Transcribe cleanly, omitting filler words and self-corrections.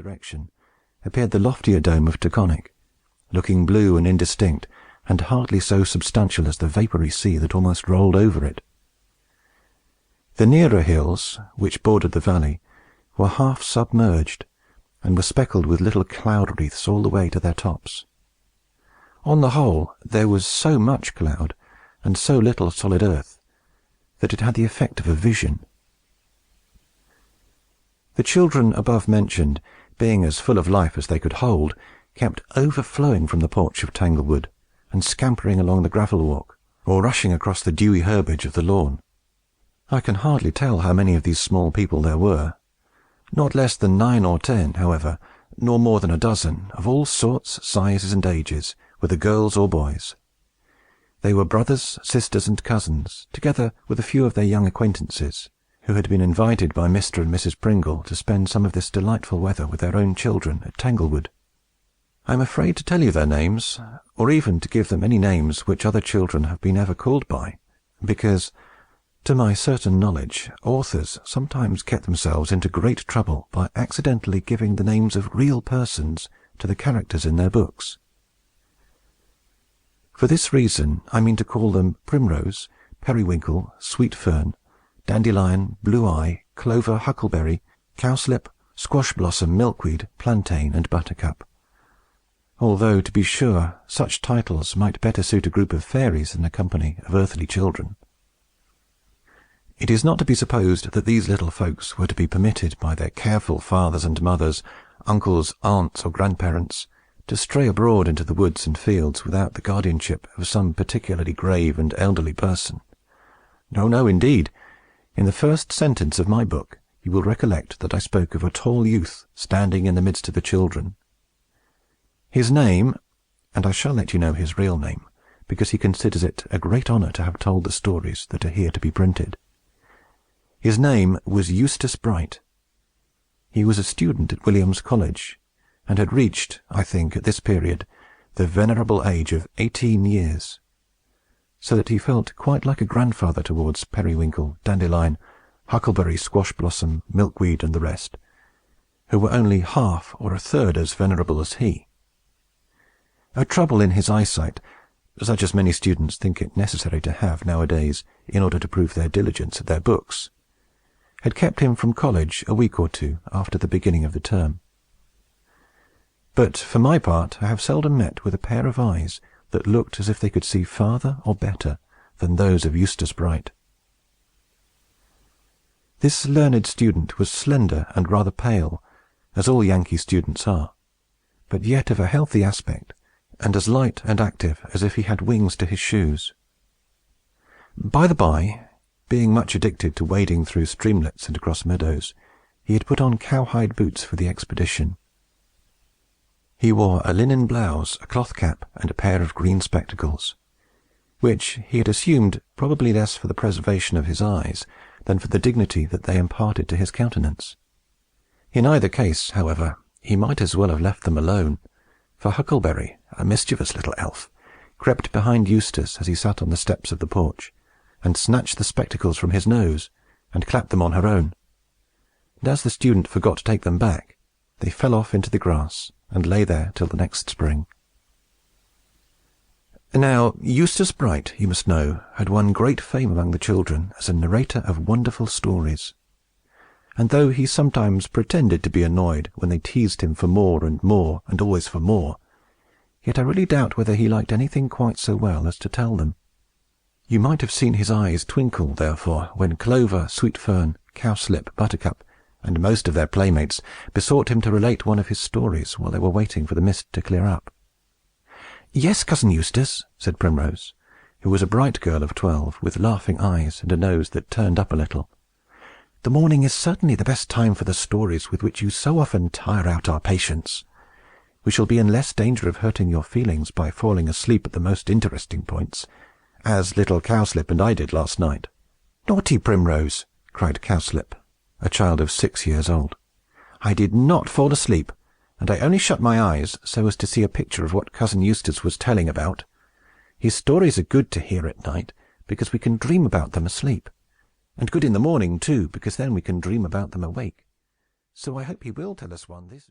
direction, appeared the loftier dome of Taconic, looking blue and indistinct, and hardly so substantial as the vapory sea that almost rolled over it. The nearer hills, which bordered the valley, were half submerged, and were speckled with little cloud wreaths all the way to their tops. On the whole, there was so much cloud, and so little solid earth, that it had the effect of a vision. The children above mentioned, being as full of life as they could hold, kept overflowing from the porch of Tanglewood, and scampering along the gravel walk, or rushing across the dewy herbage of the lawn. I can hardly tell how many of these small people there were. Not less than 9 or 10, however, nor more than a dozen, of all sorts, sizes, and ages, whether girls or boys. They were brothers, sisters, and cousins, together with a few of their young acquaintances, who had been invited by Mr. and Mrs. Pringle to spend some of this delightful weather with their own children at Tanglewood. I am afraid to tell you their names, or even to give them any names which other children have been ever called by, because, to my certain knowledge, authors sometimes get themselves into great trouble by accidentally giving the names of real persons to the characters in their books. For this reason, I mean to call them Primrose, Periwinkle, Sweet Fern, Dandelion, Blue Eye, Clover, Huckleberry, Cowslip, Squash Blossom, Milkweed, Plantain, and Buttercup, although, to be sure, such titles might better suit a group of fairies than a company of earthly children. It is not to be supposed that these little folks were to be permitted by their careful fathers and mothers, uncles, aunts, or grandparents, to stray abroad into the woods and fields without the guardianship of some particularly grave and elderly person. No, no, indeed. In the first sentence of my book, you will recollect that I spoke of a tall youth standing in the midst of the children. His name, and I shall let you know his real name, because he considers it a great honor to have told the stories that are here to be printed. His name was Eustace Bright. He was a student at Williams College, and had reached, I think, at this period, the venerable age of 18 years, so that he felt quite like a grandfather towards Periwinkle, Dandelion, Huckleberry, Squash Blossom, Milkweed, and the rest, who were only half or a third as venerable as he. A trouble in his eyesight, such as many students think it necessary to have nowadays in order to prove their diligence at their books, had kept him from college a week or two after the beginning of the term. But, for my part, I have seldom met with a pair of eyes that looked as if they could see farther or better than those of Eustace Bright. This learned student was slender and rather pale, as all Yankee students are, but yet of a healthy aspect, and as light and active as if he had wings to his shoes. By the by, being much addicted to wading through streamlets and across meadows, he had put on cowhide boots for the expedition. He wore a linen blouse, a cloth cap, and a pair of green spectacles, which he had assumed probably less for the preservation of his eyes than for the dignity that they imparted to his countenance. In either case, however, he might as well have left them alone, for Huckleberry, a mischievous little elf, crept behind Eustace as he sat on the steps of the porch, and snatched the spectacles from his nose, and clapped them on her own. And as the student forgot to take them back, they fell off into the grass, and lay there till the next spring. Now, Eustace Bright, you must know, had won great fame among the children as a narrator of wonderful stories. And though he sometimes pretended to be annoyed when they teased him for more, and always for more, yet I really doubt whether he liked anything quite so well as to tell them. You might have seen his eyes twinkle, therefore, when Clover, Sweet Fern, Cowslip, Buttercup, and most of their playmates besought him to relate one of his stories while they were waiting for the mist to clear up. "Yes, Cousin Eustace," said Primrose, who was a bright girl of 12, with laughing eyes and a nose that turned up a little. "The morning is certainly the best time for the stories with which you so often tire out our patience. We shall be in less danger of hurting your feelings by falling asleep at the most interesting points, as little Cowslip and I did last night." "Naughty Primrose!" cried Cowslip, a child of 6 years old. "I did not fall asleep, and I only shut my eyes so as to see a picture of what Cousin Eustace was telling about. His stories are good to hear at night, because we can dream about them asleep, and good in the morning, too, because then we can dream about them awake. So I hope he will tell us one this